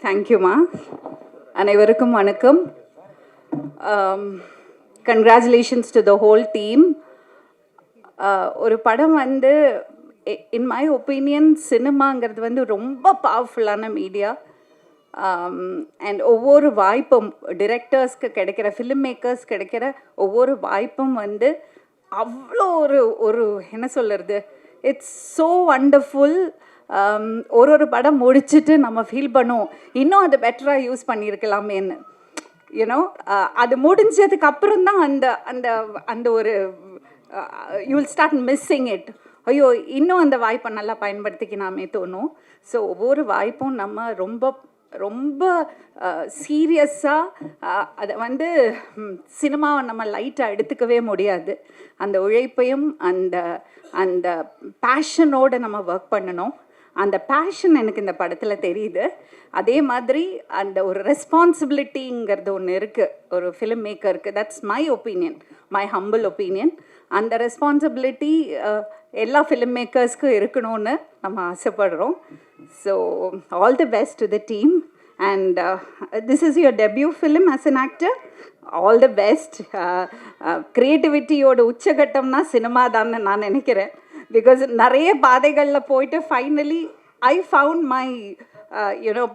தேங்க்யூமா. அனைவருக்கும் வணக்கம். Congratulations to the whole team. ஒரு படம் வந்து இன் மை ஒப்பீனியன் சினிமாங்கிறது வந்து ரொம்ப பவர்ஃபுல்லான மீடியா. அண்ட் ஒவ்வொரு வாய்ப்பும் டிரெக்டர்ஸ்க்கு கிடைக்கிற, ஃபிலிம் மேக்கர்ஸ் கிடைக்கிற ஒவ்வொரு வாய்ப்பும் வந்து அவ்வளோ ஒரு ஒரு என்ன சொல்கிறது, இட்ஸ் ஸோ வண்டர்ஃபுல். ஒரு படம் முடிச்சுட்டு நம்ம ஃபீல் பண்ணுவோம் இன்னும் அது பெட்டராக யூஸ் பண்ணியிருக்கலாமேன்னு. யூனோ அது முடிஞ்சதுக்கு அப்புறம் தான் அந்த அந்த அந்த ஒரு you will start missing it. ஐயோ, இன்னும் அந்த வாய்ப்பை நல்லா பயன்படுத்திக்கலாமே தோணும். ஸோ ஒவ்வொரு வாய்ப்பும் நம்ம ரொம்ப ரொம்ப சீரியஸாக அதை வந்து சினிமாவை நம்ம லைட்டாக எடுத்துக்கவே முடியாது. அந்த உழைப்பையும் அந்த அந்த பேஷனோடு நம்ம ஒர்க் பண்ணணும். அந்த பேஷன் எனக்கு இந்த படத்தில் தெரியுது. அதே மாதிரி அந்த ஒரு ரெஸ்பான்சிபிலிட்டிங்கிறது ஒன்று இருக்குது ஒரு ஃபிலிம் மேக்கருக்கு. That's my opinion, my humble opinion. அந்த ரெஸ்பான்சிபிலிட்டி எல்லா ஃபிலிம் மேக்கர்ஸ்க்கும் இருக்கணும்னு நம்ம ஆசைப்படுறோம். So all the best to the team. And this is your debut film as an actor. All the best. க்ரியேட்டிவிட்டியோட உச்சகட்டம்னா சினிமா தான்னு நான் நினைக்கிறேன். பிகாஸ் நிறைய பாதைகளில் போயிட்டு finally I found my you know,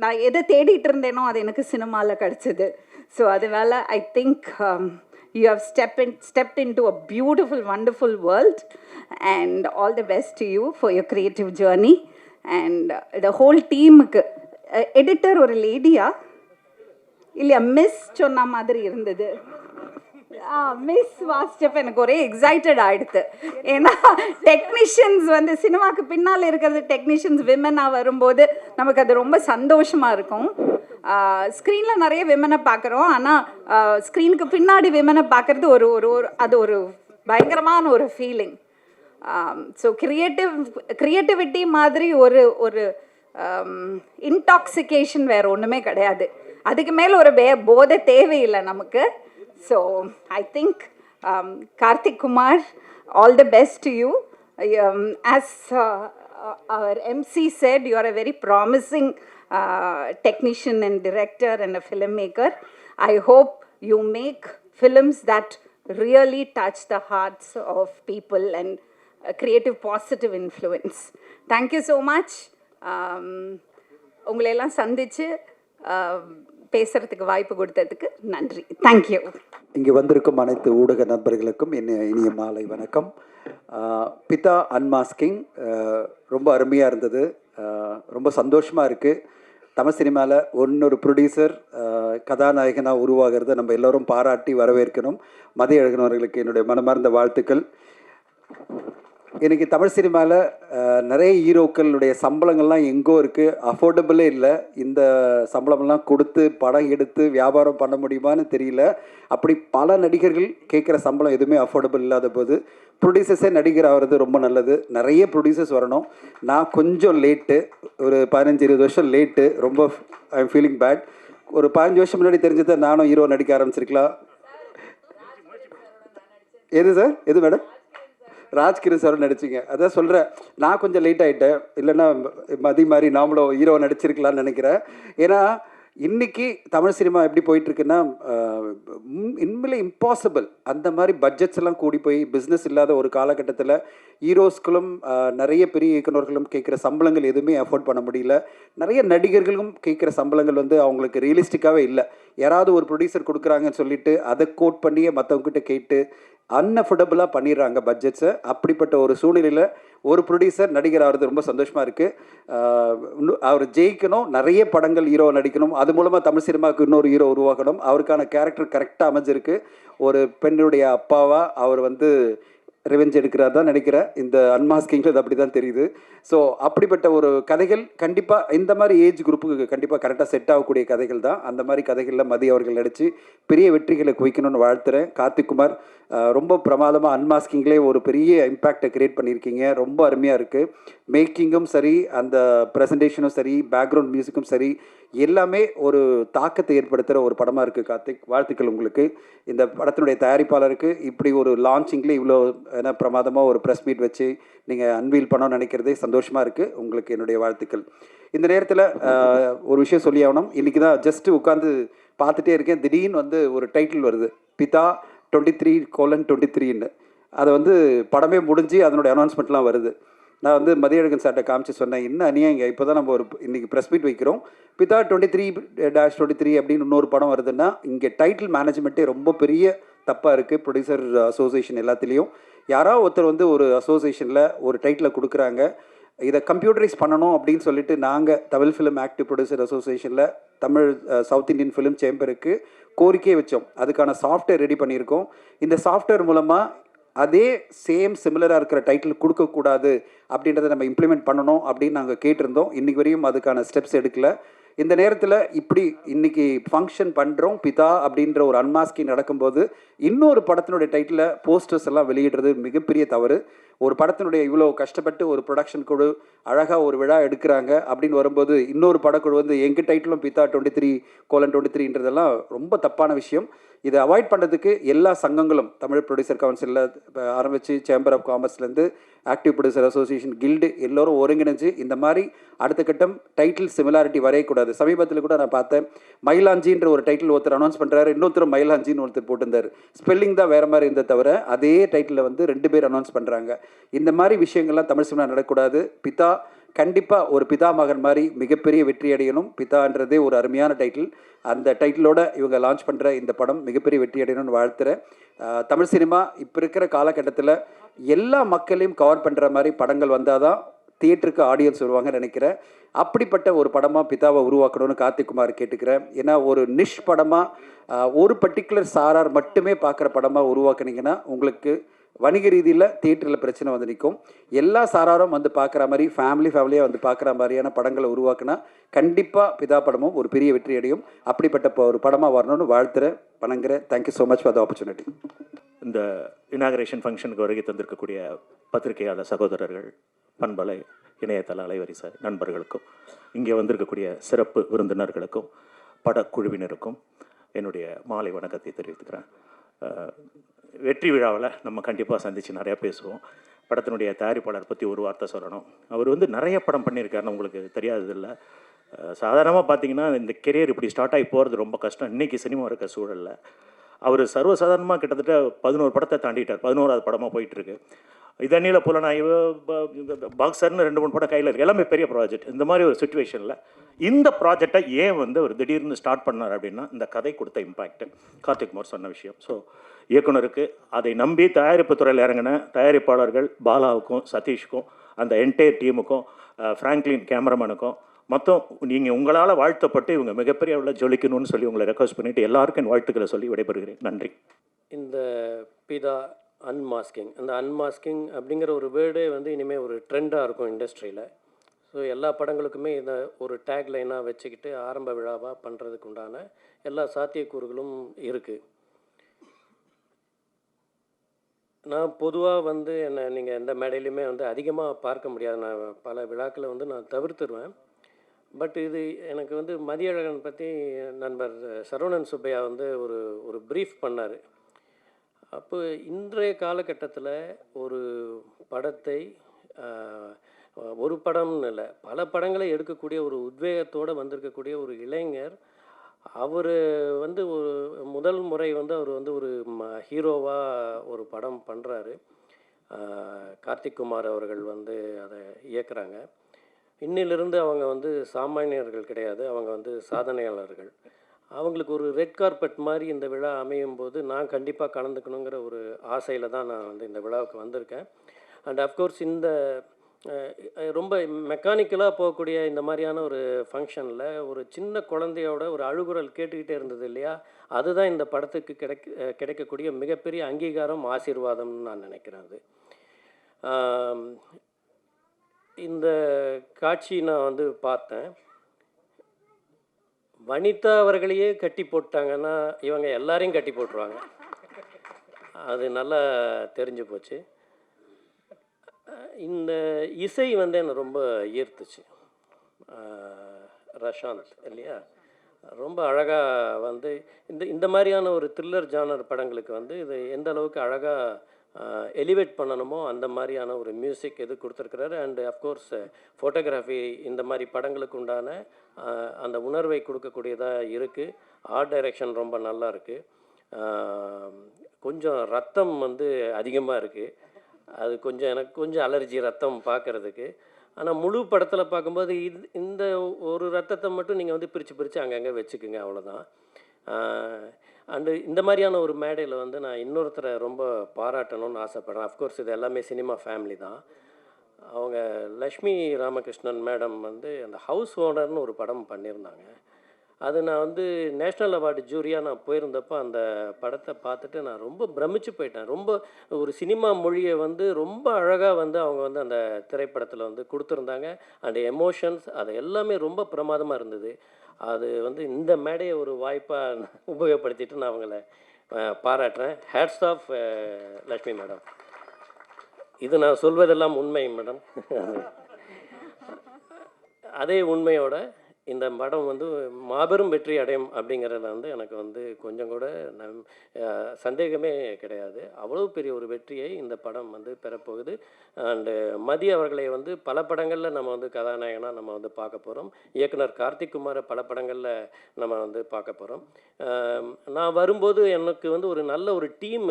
நான் எதை தேடிட்டு இருந்தேனோ அது எனக்கு சினிமாவில் கிடச்சிது. ஸோ அதனால I think you have stepped into a beautiful, wonderful world, and all the best to you for your creative journey. And the whole team, editor ஒரு லேடியா இல்லையா, மிஸ் சொன்ன மாதிரி இருந்தது. மிஸ் வாசிச்சப்ப எனக்கு ஒரே எக்ஸைட்டட் ஆகிடுது. ஏன்னா டெக்னீஷியன்ஸ் வந்து சினிமாவுக்கு பின்னால் இருக்கிறது டெக்னீஷியன்ஸ் விமனாக வரும்போது நமக்கு அது ரொம்ப சந்தோஷமாக இருக்கும். ஸ்க்ரீனில் நிறைய விமனை பார்க்குறோம், ஆனால் ஸ்க்ரீனுக்கு பின்னாடி விமனை பார்க்குறது ஒரு ஒரு அது ஒரு பயங்கரமான ஒரு ஃபீலிங். ஸோ க்ரியேட்டிவிட்டி மாதிரி ஒரு ஒரு இன்டாக்சிகேஷன் வேறு ஒன்றுமே கிடையாது. அதுக்கு மேலே ஒரு போதை தேவையில்லை நமக்கு. So I think Karthik Kumar, all the best to you. As our MC said, you are a very promising technician and director and a filmmaker. I hope you make films that really touch the hearts of people and create a positive influence. Thank you so much. உங்களை எல்லாம் சந்திச்சு பேசுறதுக்கு வாய்ப்பு கொடுத்ததுக்கு நன்றி. Thank you. இங்கே வந்திருக்கும் அனைத்து ஊடக நண்பர்களுக்கும் இனிய மாலை வணக்கம். பிதா அன்மாஸ்கிங் ரொம்ப அருமையாக இருந்தது, ரொம்ப சந்தோஷமாக இருக்குது. தமிழ் சினிமாவில் ஒரு ப்ரொடியூசர் கதாநாயகனாக உருவாகிறத நம்ம எல்லோரும் பாராட்டி வரவேற்கணும். மதியழகன் அவர்களுக்கு என்னுடைய மனமார்ந்த வாழ்த்துக்கள். எனக்கு தமிழ் சினிமாவில் நிறைய ஹீரோக்களுடைய சம்பளங்கள்லாம் எங்கோ இருக்குது, அஃபோர்டபுளே இல்லை. இந்த சம்பளமெல்லாம் கொடுத்து படம் எடுத்து வியாபாரம் பண்ண முடியுமான்னு தெரியல. அப்படி பல நடிகர்கள் கேட்குற சம்பளம் எதுவுமே அஃபோர்டபுள் இல்லாத போது ப்ரொடியூசர்ஸே நடிகர் ஆகிறது ரொம்ப நல்லது. நிறைய ப்ரொடியூசர்ஸ் வரணும். நான் கொஞ்சம் லேட்டு, ஒரு 15-20 வருஷம் லேட்டு. ரொம்ப ஐ எம் ஃபீலிங் பேட். ஒரு 15 வருஷம் முன்னாடி தெரிஞ்சதை நானும் ஹீரோ நடிக்க ஆரம்பிச்சிருக்கலாம். எது சார், எது மேடம்? ராஜ்கிரண் சார் நடிச்சிங்க. அதான் சொல்கிறேன், நான் கொஞ்சம் லேட் ஆகிட்டேன். இல்லைன்னா மதி மாதிரி நாமளும் ஹீரோ நடிச்சிருக்கலான்னு நினைக்கிறேன். ஏன்னா இன்றைக்கி தமிழ் சினிமா எப்படி போயிட்டுருக்குன்னா உண்மையிலே இம்பாசிபிள். அந்த மாதிரி பட்ஜெட்ஸ் எல்லாம் கூடி போய் பிஸ்னஸ் இல்லாத ஒரு காலகட்டத்தில் ஹீரோஸ்களும் நிறைய பெரிய இயக்குநர்களும் கேட்குற சம்பளங்கள் எதுவுமே அஃபோர்ட் பண்ண முடியல. நிறைய நடிகர்களும் கேட்குற சம்பளங்கள் வந்து அவங்களுக்கு ரியலிஸ்டிக்காகவே இல்லை. யாராவது ஒரு ப்ரொடியூசர் கொடுக்குறாங்கன்னு சொல்லிட்டு அதை கோட் பண்ணியே மற்றவங்ககிட்ட கேட்டு அன்அஃபோர்டபுளாக பண்ணிடுறாங்க பட்ஜெட்ஸை. அப்படிப்பட்ட ஒரு சூழ்நிலையில் ஒரு ப்ரொடியூசர் நடிகர் ஆகிறது ரொம்ப சந்தோஷமாக இருக்குது. அவர் ஜெயிக்கணும், நிறைய படங்கள் ஹீரோ நடிக்கணும், அது மூலமாக தமிழ் சினிமாவுக்கு இன்னொரு ஹீரோ உருவாக்கணும். அவருக்கான கேரக்டர் கரெக்டாக அமைஞ்சிருக்கு. ஒரு பெண்ணுடைய அப்பாவாக அவர் வந்து ரிவெஞ்ச் எடுக்கிறார் தான் நினைக்கிறேன். இந்த அன்மாஸ்கிங்கில் அது அப்படி தான் தெரியுது. ஸோ அப்படிப்பட்ட ஒரு கதைகள் கண்டிப்பாக இந்த மாதிரி ஏஜ் குரூப்புக்கு கண்டிப்பாக கரெக்டாக செட் ஆகக்கூடிய கதைகள் தான். அந்த மாதிரி கதைகளில் மதி அவர்கள் நடித்து பெரிய வெற்றிகளை குவிக்கணும்னு வாழ்த்துறேன். கார்த்திக் குமார் ரொம்ப பிரமாதமாக அன்மாஸ்கிங்லேயே ஒரு பெரிய இம்பேக்டை க்ரியேட் பண்ணியிருக்கீங்க. ரொம்ப அருமையாக இருக்குது. மேக்கிங்கும் சரி, அந்த ப்ரெசன்டேஷனும் சரி, பேக்ரவுண்ட் மியூசிக்கும் சரி, எல்லாமே ஒரு தாக்கத்தை ஏற்படுத்துகிற ஒரு படமாக இருக்குது. கார்த்திக், வாழ்த்துக்கள் உங்களுக்கு. இந்த படத்தினுடைய தயாரிப்பாளருக்கு இப்படி ஒரு லான்ச்சிங்கில் இவ்வளோ ஏன்னா பிரமாதமாக ஒரு ப்ரெஸ் மீட் வச்சு நீங்கள் அன்வீல் பண்ணணும்னு நினைக்கிறதே சந்தோஷமாக இருக்குது. உங்களுக்கு என்னுடைய வாழ்த்துக்கள். இந்த நேரத்தில் ஒரு விஷயம் சொல்லி ஆகணும். இன்றைக்கி தான் ஜஸ்ட்டு உட்காந்து பார்த்துட்டே இருக்கேன். திடீர்னு வந்து ஒரு டைட்டில் வருது, பிதா 23:23ன்னு. அதை வந்து படமே முடிஞ்சு அதனுடைய அனௌன்ஸ்மெண்ட்லாம் வருது. நான் வந்து மதியழகன் சார்கிட்ட காமிச்சு சொன்னேன், என்ன அநியாயங்க, இப்போ தான் நம்ம ஒரு இன்றைக்கி ப்ரெஸ் மீட் வைக்கிறோம், பிதா 23-23 அப்படின்னு இன்னொரு படம் வருதுன்னா இங்கே டைட்டில் மேனேஜ்மெண்ட்டே ரொம்ப பெரிய தப்பாக இருக்குது. ப்ரொடியூசர் அசோசியேஷன் எல்லாத்துலேயும் யாராவது ஒருத்தர் வந்து ஒரு அசோசியேஷனில் ஒரு டைட்டிலை கொடுக்குறாங்க, இதை கம்ப்யூட்டரைஸ் பண்ணணும் அப்படின்னு சொல்லிட்டு நாங்கள் தமிழ் ஃபிலிம் ஆக்டிவ் ப்ரொடியூசர் அசோசியேஷனில் தமிழ் சவுத் இந்தியன் ஃபிலிம் சேம்பருக்கு கோரிக்கையை வச்சோம். அதுக்கான சாஃப்ட்வேர் ரெடி பண்ணியிருக்கோம். இந்த சாஃப்ட்வேர் மூலமாக அதே சேம் சிமிலராக இருக்கிற டைட்டில் கொடுக்கக்கூடாது அப்படின்றத நம்ம இம்ப்ளிமெண்ட் பண்ணணும் அப்படின்னு நாங்கள் கேட்டிருந்தோம். இன்றைக்கி வரையும் அதுக்கான ஸ்டெப்ஸ் எடுக்கல. இந்த நேரத்தில் இப்படி இன்றைக்கி ஃபங்க்ஷன் பண்ணுறோம், பிதா அப்படின்ற ஒரு அன்மாஸ்கிங் நடக்கும்போது இன்னொரு படத்தினுடைய டைட்டில் போஸ்டர்ஸ் எல்லாம் வெளியிடுறது மிகப்பெரிய தவறு. ஒரு படத்தினுடைய இவ்வளோ கஷ்டப்பட்டு ஒரு ப்ரொடக்ஷன் குழு அழகாக ஒரு விழா எடுக்கிறாங்க அப்படின்னு வரும்போது இன்னொரு படக்குழு வந்து எங்கள் டைட்டிலும் பிதா 23:23ன்றதெல்லாம் ரொம்ப தப்பான விஷயம். இதை அவாய்ட் பண்ணுறதுக்கு எல்லா சங்கங்களும் தமிழ் ப்ரொடியூசர் கவுன்சிலில் ஆரம்பித்து சேம்பர் ஆஃப் காமர்ஸ்லேருந்து ஆக்டிவ் ப்ரொடியூசர் அசோசியேஷன், கில்டு எல்லோரும் ஒருங்கிணைஞ்சு இந்த மாதிரி அடுத்த கட்டம் டைட்டில் சிமிலாரிட்டி வரையக்கூடாது. சமீபத்தில் கூட நான் பார்த்தேன், மயிலாஞ்சின்ற ஒரு டைட்டில் ஒருத்தர் அனௌன்ஸ் பண்ணுறாரு, இன்னொருத்தர் மயிலாஞ்சின்னு ஒருத்தர் போட்டிருந்தார். ஸ்பெல்லிங் தான் வேறு மாதிரி இருந்த தவிர அதே டைட்டிலில் வந்து 2 பேர் அனௌன்ஸ் பண்ணுறாங்க. இந்த மாதிரி விஷயங்கள்லாம் தமிழ் சினிமா நடக்கக்கூடாது. பிதா கண்டிப்பாக ஒரு பிதா மகன் மாதிரி மிகப்பெரிய வெற்றி அடையணும். பிதான்றதே ஒரு அருமையான டைட்டில். அந்த டைட்டிலோட இவங்க லான்ச் பண்ணுற இந்த படம் மிகப்பெரிய வெற்றி அடையணும்னு வாழ்த்துறேன். தமிழ் சினிமா இப்போ இருக்கிற காலகட்டத்தில் எல்லா மக்களையும் கவர் பண்ணுற மாதிரி படங்கள் வந்தால் தான் தியேட்டருக்கு ஆடியன்ஸ் வருவாங்கன்னு நினைக்கிறேன். அப்படிப்பட்ட ஒரு படமாக பிதாவை உருவாக்கணும்னு கார்த்திக்குமார் கேட்டுக்கிறேன். ஏன்னா ஒரு நிஷ் படமாக ஒரு பர்டிகுலர் சாரார் மட்டுமே பார்க்குற படமாக உருவாக்குனீங்கன்னா உங்களுக்கு வணிக ரீதியில் தியேட்டரில் பிரச்சனை வந்து நிற்கும். எல்லா சாராரும் வந்து பார்க்குற மாதிரி ஃபேமிலியாக வந்து பார்க்குற மாதிரியான படங்களை உருவாக்குனா கண்டிப்பாக பிதா படமும் ஒரு பெரிய வெற்றி அடையும். அப்படிப்பட்ட ஒரு படமாக வரணும்னு வாழ்த்துறேன், வணங்குறேன். Thank you so much for the opportunity. இந்த இனாகரேஷன் ஃபங்க்ஷனுக்கு வருகை தந்திருக்கக்கூடிய பத்திரிகையாளர் சகோதரர்கள், பண்பலை இணையதள அலைவரிசை நண்பர்களுக்கும், இங்கே வந்திருக்கக்கூடிய சிறப்பு விருந்தினர்களுக்கும், படக்குழுவினருக்கும் என்னுடைய மாலை வணக்கத்தை தெரிவித்துக்கிறேன். வெற்றி விழாவில் நம்ம கண்டிப்பாக சந்தித்து நிறையா பேசுவோம். படத்தினுடைய தயாரிப்பாளர் பற்றி ஒரு வார்த்தை சொல்லணும். அவர் வந்து நிறைய படம் பண்ணியிருக்காருன்னு உங்களுக்கு தெரியாததில்லை. சாதாரணமாக பார்த்தீங்கன்னா இந்த கெரியர் இப்படி ஸ்டார்ட் ஆகி போகிறது ரொம்ப கஷ்டம் இன்றைக்கி சினிமா இருக்க சூழலில். அவர் சர்வசாதாரணமாக கிட்டத்தட்ட 11 படத்தை தாண்டிட்டார். 11வது படமாக போயிட்டுருக்கு. இதண்ணியில் புலனாய்வு, பாக்ஸர்னு 2-3 படம் கையில் இருக்குது. எல்லாமே பெரிய ப்ராஜெக்ட். இந்த மாதிரி ஒரு சுச்சுவேஷனில் இந்த ப்ராஜெக்டை ஏன் வந்து ஒரு திடீர்னு ஸ்டார்ட் பண்ணார் அப்படின்னா இந்த கதை கொடுத்த இம்பேக்ட், கார்த்திக்குமார் சொன்ன விஷயம். ஸோ இயக்குனருக்கு அதை நம்பி தயாரிப்பு துறையில் இறங்கின தயாரிப்பாளர்கள் பாலாவுக்கும் சதீஷுக்கும் அந்த என்டையர் டீமுக்கும் ஃப்ராங்க்லின் கேமராமேனுக்கும் மொத்தம் நீங்கள் உங்களால் வாழ்த்தப்பட்டு இவங்க மிகப்பெரிய அளவில் ஜொலிக்கணும்னு சொல்லி உங்களை ரெக்வஸ்ட் பண்ணிவிட்டு எல்லாருக்கும் என் வாழ்த்துக்களை சொல்லி விடைபெறுகிறேன். நன்றி. இந்த பிதா அன்மாஸ்கிங், அந்த அன்மாஸ்கிங் அப்படிங்கிற ஒரு வேர்டே வந்து இனிமேல் ஒரு ட்ரெண்டாக இருக்கும் இண்டஸ்ட்ரியில். ஸோ எல்லா படங்களுக்குமே இதை ஒரு டேக் லைனாக வச்சுக்கிட்டு ஆரம்ப விழாவாக பண்ணுறதுக்கு உண்டான எல்லா சாத்தியக்கூறுகளும் இருக்குது. நான் பொதுவாக வந்து என்னை நீங்கள் எந்த மேடையிலையுமே வந்து அதிகமாக பார்க்க முடியாது. நான் பல விழாக்களை வந்து நான் தவிர்த்துருவேன். பட் இது எனக்கு வந்து மதியழகன் பற்றி நண்பர் சரவணன் சுப்பையா வந்து ஒரு ப்ரீஃப் பண்ணார். அப்போ இன்றைய காலகட்டத்தில் ஒரு படத்தை ஒரு படம்னு இல்லை, பல படங்களை எடுக்கக்கூடிய ஒரு உத்வேகத்தோடு வந்திருக்கக்கூடிய ஒரு இளைஞர், அவர் வந்து ஒரு முதல் முறை வந்து அவர் வந்து ஒரு ஹீரோவாக ஒரு படம் பண்ணுறாரு. கார்த்திக் குமார் அவர்கள் வந்து அதை இயக்குறாங்க. இன்னிலிருந்து அவங்க வந்து சாமானியர்கள் கிடையாது, அவங்க வந்து சாதனையாளர்கள். அவங்களுக்கு ஒரு ரெட் கார்பெட் மாதிரி இந்த விழா அமையும் போது நான் கண்டிப்பாக கலந்துக்கணுங்கிற ஒரு ஆசையில் தான் நான் வந்து இந்த விழாவுக்கு வந்திருக்கேன். அண்ட் அஃப்கோர்ஸ் இந்த ரொம்ப மெக்கானிக்கலாக போகக்கூடிய இந்த மாதிரியான ஒரு ஃபங்க்ஷனில் ஒரு சின்ன குழந்தையோட ஒரு அழுகுரல் கேட்டுக்கிட்டே இருந்தது இல்லையா, அதுதான் இந்த படத்துக்கு கிடைக்கக்கூடிய மிகப்பெரிய அங்கீகாரம், ஆசீர்வாதம்னு நான் நினைக்கிறேன். அது இந்த காட்சி நான் வந்து பார்த்தேன். வனிதா அவர்களையே கட்டி போட்டாங்கன்னா இவங்க எல்லாரையும் கட்டி போட்டுருவாங்க, அது நல்லா தெரிஞ்சு போச்சு. இந்த இசை வந்து என்னை ரொம்ப ஈர்த்துச்சு. ரஷாந்த் இல்லையா, ரொம்ப அழகாக வந்து இந்த மாதிரியான ஒரு த்ரில்லர் ஜானர் படங்களுக்கு வந்து இது எந்த அளவுக்கு அழகாக எலிவேட் பண்ணணுமோ அந்த மாதிரியான ஒரு மியூசிக் இது கொடுத்துருக்குறாரு. அண்டு அஃப்கோர்ஸ் ஃபோட்டோகிராஃபி இந்த மாதிரி படங்களுக்கு உண்டான அந்த உணர்வை கொடுக்கக்கூடியதாக இருக்குது. ஆர்ட் டைரக்ஷன் ரொம்ப நல்லா இருக்குது. கொஞ்சம் ரத்தம் வந்து அதிகமாக இருக்குது. அது கொஞ்சம் எனக்கு கொஞ்சம் அலர்ஜி ரத்தம் பார்க்குறதுக்கு. ஆனால் முழு படத்தில் பார்க்கும்போது இந்த ஒரு ரத்தத்தை மட்டும் நீங்கள் வந்து பிரித்து அங்கங்கே வச்சுக்குங்க, அவ்வளோதான். அண்டு இந்த மாதிரியான ஒரு மேடையில் வந்து நான் இன்னொருத்தரை ரொம்ப பாராட்டணும்னு ஆசைப்பட்றேன். அஃப்கோர்ஸ் இது எல்லாமே சினிமா ஃபேமிலி தான். அவங்க லக்ஷ்மி ராமகிருஷ்ணன் மேடம் வந்து அந்த ஹவுஸ் ஓனர்னு ஒரு படம் பண்ணியிருந்தாங்க. அது நான் வந்து நேஷ்னல் அவார்டு ஜூரியாக நான் போயிருந்தப்போ அந்த படத்தை பார்த்துட்டு நான் ரொம்ப பிரமிச்சு போயிட்டேன். ரொம்ப ஒரு சினிமா மொழியை வந்து ரொம்ப அழகாக வந்து அவங்க வந்து அந்த திரைப்படத்தில் வந்து கொடுத்துருந்தாங்க. அந்த எமோஷன்ஸ் அது எல்லாமே ரொம்ப பிரமாதமாக இருந்தது. அது வந்து இந்த மேடையை ஒரு வாய்ப்பாக உபயோகப்படுத்திட்டு நான் அவங்கள பாராட்டுறேன். Hats off Lakshmi madam. இது நான் சொல்வதெல்லாம் உண்மை மேடம். அதே உண்மையோட இந்த படம் வந்து மாபெரும் வெற்றி அடையும் அப்படிங்கிறதுல வந்து எனக்கு வந்து கொஞ்சம் கூட சந்தேகமே கிடையாது. அவ்வளோ பெரிய ஒரு வெற்றியை இந்த படம் வந்து பெறப்போகுது. அண்டு மதி அவர்களை வந்து பல படங்களில் நம்ம வந்து கதாநாயகனாக நம்ம வந்து பார்க்க போகிறோம். இயக்குனர் கார்த்திக் குமாரை பல படங்களில் நம்ம வந்து பார்க்க போகிறோம். நான் வரும்போது எனக்கு வந்து ஒரு நல்ல ஒரு டீம்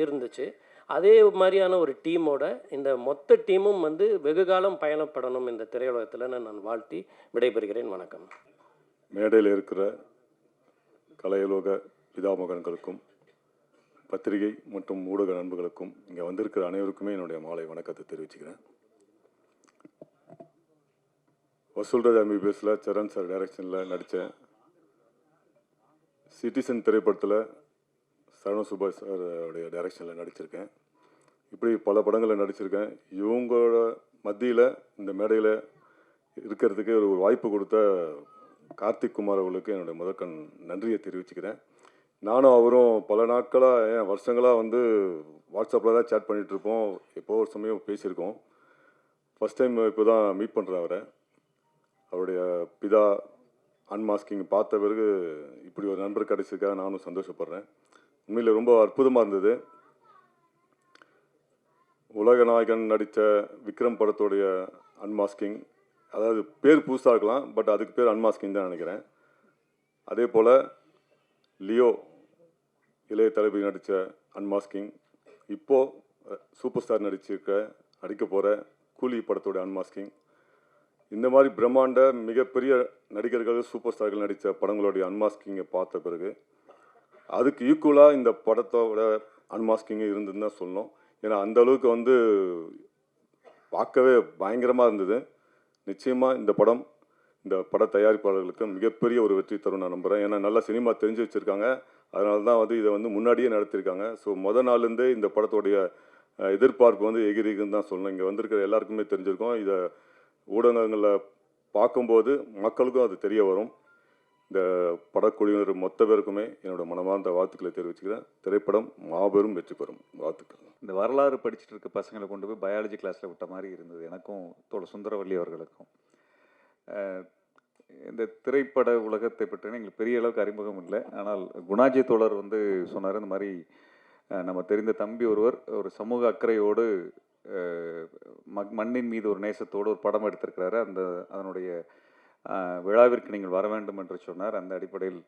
இருந்துச்சு. அதே மாதிரியான ஒரு டீமோட இந்த மொத்த டீமும் வந்து வெகு காலம் பயணப்படணும் இந்த திரையுலகத்தில் நான் வாழ்த்தி விடைபெறுகிறேன். வணக்கம். மேடையில் இருக்கிற கலையுலக பிதாமகன்களுக்கும் பத்திரிகை மற்றும் ஊடக நண்பர்களுக்கும் இங்கே வந்திருக்கிற அனைவருக்குமே என்னுடைய மாலை வணக்கத்தை தெரிவிச்சுக்கிறேன். வசூல்ராஜ் MBBSல சரண் சார் டைரக்ஷனில் நடித்தேன். சிட்டிசன் திரைப்படத்தில் சரண சுபாஷ் சாரோடைய டைரக்ஷனில் நடிச்சிருக்கேன். இப்படி பல படங்களில் நடிச்சிருக்கேன். இவங்களோட மத்தியில் இந்த மேடையில் இருக்கிறதுக்கு ஒரு வாய்ப்பு கொடுத்த கார்த்திக் குமார் அவர்களுக்கு என்னுடைய முதற்கண் நன்றியை தெரிவிச்சுக்கிறேன். நானும் அவரும் பல நாட்களாக வருஷங்களாக வந்து வாட்ஸ்அப்பில் தான் சேட் பண்ணிகிட்ருப்போம். எப்போ ஒரு சமயம் பேசியிருக்கோம். ஃபஸ்ட் டைம் இப்போ தான் மீட் பண்ணுறேன் அவருடைய பிதா அன்மாஸ்கிங் பார்த்த பிறகு இப்படி ஒரு நண்பர் கிடைச்சிருக்காக நானும் சந்தோஷப்படுறேன். உண்மையில் ரொம்ப அற்புதமாக இருந்தது. உலக நாயகன் நடித்த விக்ரம் படத்துடைய அன்மாஸ்கிங், அதாவது பேர் புதுசாக இருக்கலாம், பட் அதுக்கு பேர் அன்மாஸ்கிங் தான் நினைக்கிறேன். அதே போல் லியோ இளைய தளபதி நடித்த அன்மாஸ்கிங், இப்போது சூப்பர் ஸ்டார் நடிக்க போகிற கூலி படத்தோடைய அன்மாஸ்கிங், இந்த மாதிரி பிரம்மாண்ட மிகப்பெரிய நடிகர்கள் சூப்பர் ஸ்டார்கள் நடித்த படங்களுடைய அன்மாஸ்கிங்கை பார்த்த பிறகு அதுக்கு ஈக்குவலாக இந்த படத்தோட அன்மாஸ்கிங்கு இருந்ததுன்னு தான் சொல்லணும். ஏன்னா அந்த அளவுக்கு வந்து பார்க்கவே பயங்கரமாக இருந்தது. நிச்சயமாக இந்த பட தயாரிப்பாளர்களுக்கு மிகப்பெரிய ஒரு வெற்றி தரும் நான் நம்புகிறேன். ஏன்னா நல்லா சினிமா தெரிஞ்சு வச்சுருக்காங்க. அதனால தான் வந்து இதை வந்து முன்னாடியே நடத்தியிருக்காங்க. ஸோ மொதல் நாள்லேருந்தே இந்த படத்தோடைய எதிர்பார்ப்பு வந்து எகிரிக்குன்னு தான் சொல்லணும். இங்கே வந்திருக்கிற எல்லாருக்குமே தெரிஞ்சிருக்கோம். இதை ஊடகங்களில் பார்க்கும்போது மக்களுக்கும் அது தெரிய வரும். இந்த படக்குழுவினர் மொத்த பேருக்குமே என்னோட மனமார்ந்த வாழ்த்துக்களை தெரிவிச்சுக்கிறேன். திரைப்படம் மாபெரும் வெற்றி பெறும். வாழ்த்துக்கள். இந்த வரலாறு படிச்சுட்டு இருக்க பசங்களை கொண்டு போய் பயாலஜி கிளாஸில் விட்ட மாதிரி இருந்தது எனக்கும் சுந்தரவல்லி அவர்களுக்கும். இந்த திரைப்பட உலகத்தை பற்றி எங்களுக்கு பெரிய அளவுக்கு அறிமுகம் இல்லை. ஆனால் குணாஜி தோழர் வந்து சொன்னார், இந்த மாதிரி நம்ம தெரிந்த தம்பி ஒருவர் ஒரு சமூக அக்கறையோடு மண்ணின் மீது ஒரு நேசத்தோடு ஒரு படம் எடுத்திருக்கிறாரு. அதனுடைய விழாவிற்கு நீங்கள் வர வேண்டும் என்று சொன்னார். அந்த அடிப்படையில்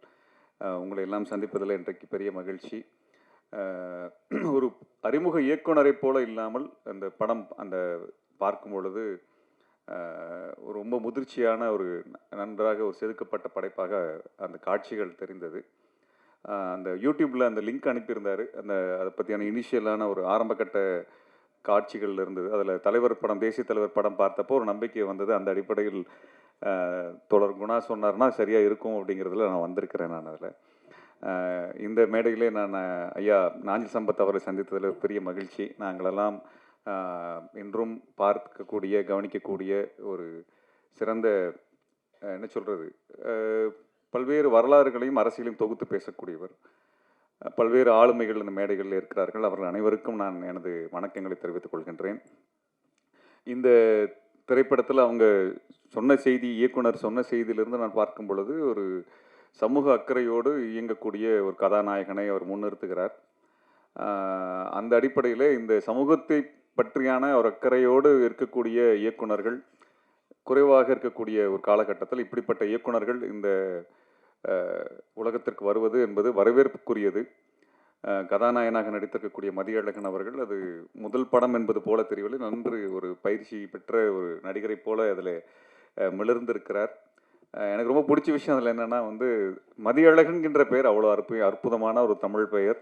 உங்களை எல்லாம் சந்திப்பதில் இன்றைக்கு பெரிய மகிழ்ச்சி. ஒரு அறிமுக இயக்குனரை போல இல்லாமல் அந்த படம் பார்க்கும் பொழுது ஒரு ரொம்ப முதிர்ச்சியான ஒரு நன்றாக ஒரு செதுக்கப்பட்ட படைப்பாக அந்த காட்சிகள் தெரிந்தது. அந்த யூடியூப்பில் அந்த லிங்க் அனுப்பியிருந்தார். அதை பற்றியான இனிஷியலான ஒரு ஆரம்பகட்ட காட்சிகள் இருந்தது. அதில் தலைவர் படம், தேசிய தலைவர் படம் பார்த்தப்போ ஒரு நம்பிக்கை வந்தது. அந்த அடிப்படையில் தோழர் குணா சொன்னார்னா சரியாக இருக்கும் அப்படிங்கிறதுல நான் வந்திருக்கிறேன். நான் அதில் இந்த மேடையிலே நான் ஐயா நாஞ்சில் சம்பத் அவரை சந்தித்ததில் பெரிய மகிழ்ச்சி. நாங்களெல்லாம் இன்றும் பார்க்கக்கூடிய கவனிக்கக்கூடிய ஒரு சிறந்த என்ன சொல்கிறது, பல்வேறு வரலாறுகளையும் அரசியலையும் தொகுத்து பேசக்கூடியவர். பல்வேறு ஆளுமைகள் இந்த மேடைகளில் இருக்கிறார்கள். அவர்கள் அனைவருக்கும் நான் எனது வணக்கங்களை தெரிவித்துக் கொள்கின்றேன். இந்த திரைப்படத்தில் அவங்க சொன்ன செய்தி, இயக்குனர் சொன்ன செய்தியிலிருந்து நான் பார்க்கும் பொழுது ஒரு சமூக அக்கறையோடு இயங்கக்கூடிய ஒரு கதாநாயகனை அவர் முன்னிறுத்துகிறார். அந்த அடிப்படையில் இந்த சமூகத்தை பற்றியான ஒரு அக்கறையோடு இருக்கக்கூடிய இயக்குனர்கள் குறைவாக இருக்கக்கூடிய ஒரு காலகட்டத்தில் இப்படிப்பட்ட இயக்குனர்கள் இந்த உலகத்திற்கு வருவது என்பது வரவேற்புக்குரியது. கதாநாயகனாக நடித்திருக்கக்கூடிய மதியழகன் அவர்கள் அது முதல் படம் என்பது போல தெரியவில்லை, நன்று ஒரு பயிற்சி பெற்ற ஒரு நடிகரை போல அதில் மிளர்ந்திருக்கிறார். எனக்கு ரொம்ப பிடிச்ச விஷயம் அதில் என்னென்னா வந்து மதியழகன்கின்ற பெயர் அவ்வளோ அற்புதமான ஒரு தமிழ் பெயர்,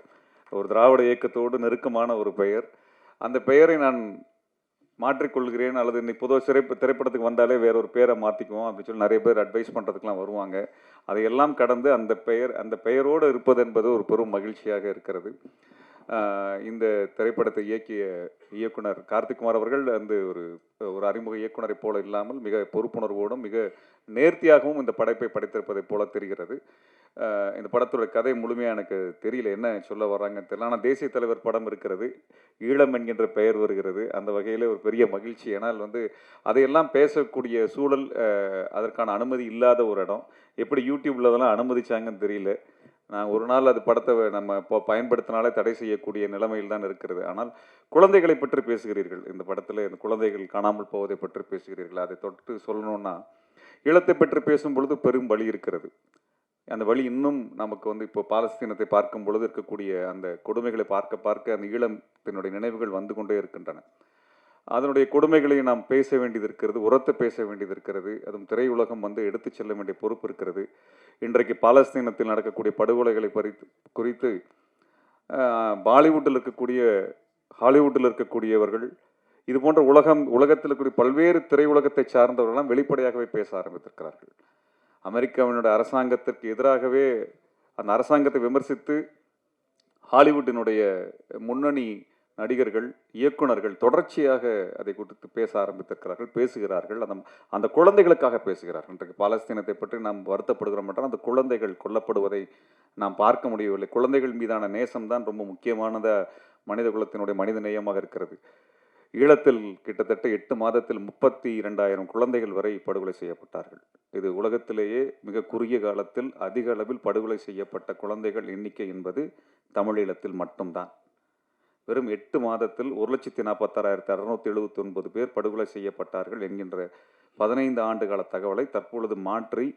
ஒரு திராவிட இயக்கத்தோடு நெருக்கமான ஒரு பெயர். அந்த பெயரை நான் மாற்றிக்கொள்கிறேன், அல்லது இன்னைக்கு பொதுவாக திரைப்படத்துக்கு வந்தாலே வேற ஒரு பேரை மாற்றிக்குவோம் அப்படின்னு சொல்லி நிறைய பேர் அட்வைஸ் பண்ணுறதுக்கெலாம் வருவாங்க. அதையெல்லாம் கடந்து அந்த பெயரோடு இருப்பது என்பது ஒரு பெரும் மகிழ்ச்சியாக இருக்கிறது. இந்த திரைப்படத்தை இயக்கிய இயக்குனர் கார்த்திக்குமார் அவர்கள் ஒரு அறிமுக இயக்குனரை போல இல்லாமல் மிக பொறுப்புணர்வோடும் மிக நேர்த்தியாகவும் இந்த படைப்பை படைத்திருப்பதை போல தெரிகிறது. இந்த படத்தோட கதை முழுமையாக எனக்கு தெரியல, என்ன சொல்ல வர்றாங்கன்னு தெரியல. ஆனால் தேசிய தலைவர் படம் இருக்கிறது, ஈழம் என்கின்ற பெயர் வருகிறது. அந்த வகையில் ஒரு பெரிய மகிழ்ச்சி. ஏன்னால் வந்து அதையெல்லாம் பேசக்கூடிய சூழல், அதற்கான அனுமதி இல்லாத ஒரு இடம். எப்படி யூடியூப்ல அதெல்லாம் அனுமதிச்சாங்கன்னு தெரியல. நான் ஒரு நாள் அது படத்தை நம்ம இப்போ பயன்படுத்தினாலே தடை செய்யக்கூடிய நிலைமையில் தான் இருக்கிறது. ஆனால் குழந்தைகளை பற்றி பேசுகிறீர்கள் இந்த படத்தில், இந்த குழந்தைகள் காணாமல் போவதை பற்றி பேசுகிறீர்கள். அதை தொட்டு சொல்லணும்னா ஈழத்தை பற்றி பேசும் பொழுது பெரும் வழி இருக்கிறது. அந்த வழி இன்னும் நமக்கு வந்து இப்போ பாலஸ்தீனத்தை பார்க்கும் பொழுது இருக்கக்கூடிய அந்த கொடுமைகளை பார்க்க அந்த ஈழத்தினுடைய நினைவுகள் வந்து கொண்டே இருக்கின்றன. அதனுடைய கொடுமைகளை நாம் பேச வேண்டியது இருக்கிறது, உரத்து பேச வேண்டியது இருக்கிறது. அதுவும் திரையுலகம் வந்து எடுத்து செல்ல வேண்டிய பொறுப்பு இருக்கிறது. இன்றைக்கு பாலஸ்தீனத்தில் நடக்கக்கூடிய படுகொலைகளை குறித்து பாலிவுட்டில் இருக்கக்கூடிய ஹாலிவுட்டில் இருக்கக்கூடியவர்கள் இது போன்ற உலகத்தில் இருக்கக்கூடிய பல்வேறு திரையுலகத்தை சார்ந்தவர்களெல்லாம் வெளிப்படையாகவே பேச ஆரம்பித்திருக்கிறார்கள். அமெரிக்காவினுடைய அரசாங்கத்திற்கு எதிராகவே அந்த அரசாங்கத்தை விமர்சித்து ஹாலிவுட்டினுடைய முன்னணி நடிகர்கள், இயக்குனர்கள் தொடர்ச்சியாக அதை குறித்து பேச ஆரம்பித்திருக்கிறார்கள், பேசுகிறார்கள். அந்த குழந்தைகளுக்காக பேசுகிறார்கள். இன்றைக்கு பாலஸ்தீனத்தை பற்றி நாம் வருத்தப்படுகிறோம் என்றால் அந்த குழந்தைகள் கொல்லப்படுவதை நாம் பார்க்க முடியவில்லை. குழந்தைகள் மீதான நேசம்தான் ரொம்ப முக்கியமானதாக மனித குலத்தினுடைய மனித நேயமாக இருக்கிறது. ஈழத்தில் கிட்டத்தட்ட 8 மாதத்தில் 32,000 குழந்தைகள் வரை படுகொலை செய்யப்பட்டார்கள். இது உலகத்திலேயே மிக குறுகிய காலத்தில் அதிக அளவில் படுகொலை செய்யப்பட்ட குழந்தைகள் எண்ணிக்கை என்பது தமிழீழத்தில் மட்டும்தான். வெறும் 8 மாதத்தில் 1,46,679 பேர் படுகொலை செய்யப்பட்டார்கள் என்கின்ற 15 ஆண்டு கால தகவலை தற்பொழுது மாற்றி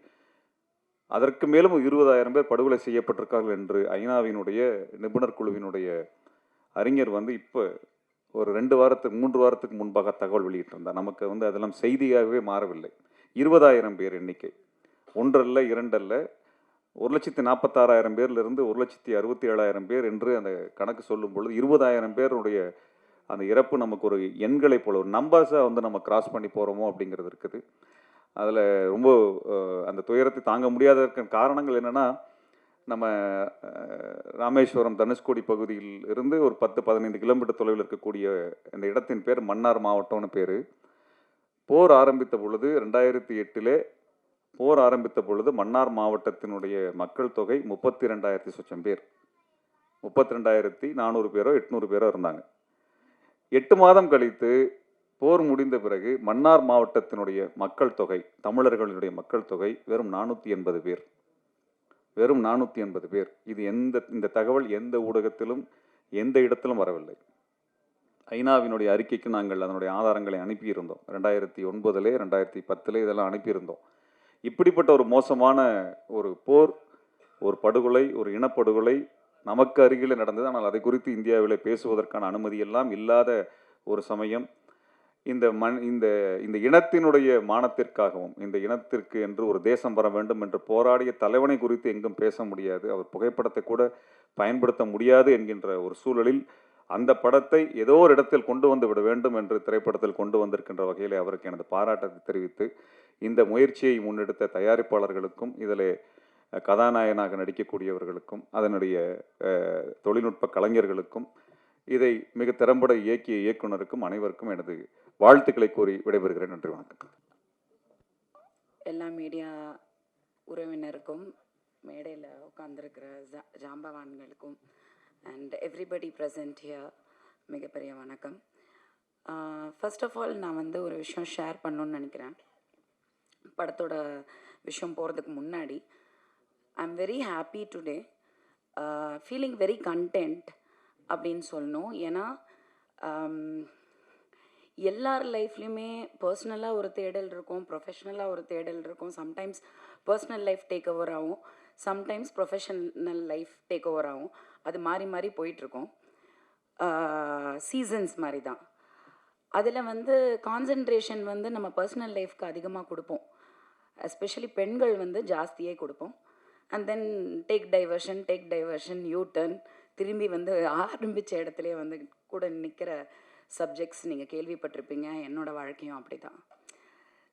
அதற்கு மேலும் 20,000 பேர் படுகொலை செய்யப்பட்டிருக்கார்கள் என்று ஐநாவினுடைய நிபுணர் குழுவினுடைய அறிஞர் வந்து இப்போ ஒரு 3 வாரத்துக்கு முன்பாக தகவல் வெளியிட்டிருந்தார். நமக்கு வந்து அதெல்லாம் செய்தியாகவே மாறவில்லை. 20,000 பேர் எண்ணிக்கை, ஒன்றல்ல இரண்டல்ல, 1,46,000 பேர்லேருந்து 1,67,000 பேர் என்று அந்த கணக்கு சொல்லும் பொழுது 20,000 பேருடைய அந்த இறப்பு நமக்கு ஒரு எண்களை போல ஒரு நம்பர்ஸாக வந்து நம்ம கிராஸ் பண்ணி போகிறோமோ அப்படிங்கிறது இருக்குது. அதில் ரொம்ப அந்த துயரத்தை தாங்க முடியாததற்கு காரணங்கள் என்னென்னா, நம்ம ராமேஸ்வரம் தனுஷ்கோடி பகுதியில் இருந்து ஒரு 10-15 கிலோமீட்டர் தொலைவில் இருக்கக்கூடிய இந்த இடத்தின் பேர் மன்னார் மாவட்டம்னு பேர். போர் ஆரம்பித்த பொழுது 2008 போர் ஆரம்பித்த பொழுது மன்னார் மாவட்டத்தினுடைய மக்கள் தொகை 32,000 சொச்சம் பேர், 32,400 பேரோ 800 பேரோ இருந்தாங்க. 8 மாதம் கழித்து போர் முடிந்த பிறகு மன்னார் மாவட்டத்தினுடைய மக்கள் தொகை, தமிழர்களுடைய மக்கள் தொகை வெறும் 480 பேர், வெறும் 480 பேர். இது இந்த தகவல் எந்த ஊடகத்திலும் எந்த இடத்திலும் வரவில்லை. ஐநாவினுடைய அறிக்கைக்கு நாங்கள் அதனுடைய ஆதாரங்களை அனுப்பியிருந்தோம். 2009 2010 இதெல்லாம் அனுப்பியிருந்தோம். இப்படிப்பட்ட ஒரு மோசமான ஒரு போர், ஒரு படுகொலை, ஒரு இனப்படுகொலை நமக்கு அருகில் நடந்தது. ஆனால் அதை குறித்து இந்தியாவில் பேசுவதற்கான அனுமதி எல்லாம் இல்லாத ஒரு சமயம். இந்த இனத்தினுடைய மானத்திற்காகவும் இந்த இனத்திற்கு என்று ஒரு தேசம் வர வேண்டும் என்று போராடிய தலைவனை குறித்து எங்கும் பேச முடியாது, அவர் புகைப்படத்தை கூட பயன்படுத்த முடியாது என்கின்ற ஒரு சூழலில் அந்த படத்தை ஏதோ ஒரு இடத்தில் கொண்டு வந்து விட வேண்டும் என்று திரைப்படத்தில் கொண்டு வந்திருக்கின்ற வகையில் அவருக்கு எனது பாராட்டத்தை தெரிவித்து, இந்த முயற்சியை முன்னெடுத்த தயாரிப்பாளர்களுக்கும் இதில் கதாநாயகனாக நடிக்கக்கூடியவர்களுக்கும் அதனுடைய தொழில்நுட்ப கலைஞர்களுக்கும் இதை மிக திறம்பட இயக்கிய இயக்குனருக்கும் அனைவருக்கும் எனது வாழ்த்துக்களை கூறி விடைபெறுகிறேன். நன்றி, வணக்கம். எல்லா மீடியா உறவினருக்கும், மேடையில் உட்காந்துருக்கிற ஜாம்பவான்களுக்கும் அண்ட் எவ்ரிபடி ப்ரெசன்ட் ஹியர் மிகப்பெரிய வணக்கம். ஃபர்ஸ்ட் ஆஃப் ஆல் நான் வந்து ஒரு விஷயம் ஷேர் பண்ணணுன்னு நினைக்கிறேன். படத்தோட விஷயம் போகிறதுக்கு முன்னாடி I'm very happy today, feeling very content அப்படின்னு சொல்லணும். ஏன்னா எல்லார் லைஃப்லையுமே பர்சனலாக ஒரு தேடல் இருக்கும், ப்ரொஃபஷ்னலாக ஒரு தேடல் இருக்கும். Sometimes personal life take over ஆகும், sometimes professional life take over ஆகும். அது மாறி மாறி போயிட்டுருக்கோம். சீசன்ஸ் மாதிரி தான். அதில் வந்து கான்சன்ட்ரேஷன் வந்து நம்ம பர்சனல் லைஃப்க்கு அதிகமாக கொடுப்போம், எஸ்பெஷலி பெண்கள் வந்து ஜாஸ்தியே கொடுப்போம். And then take diversion you turn, திரும்பி வந்து ஆரம்பித்த இடத்துலையே வந்து கூட நிற்கிற சப்ஜெக்ட்ஸ் நீங்கள் கேள்விப்பட்டிருப்பீங்க. என்னோடய வாழ்க்கையும் அப்படி தான்.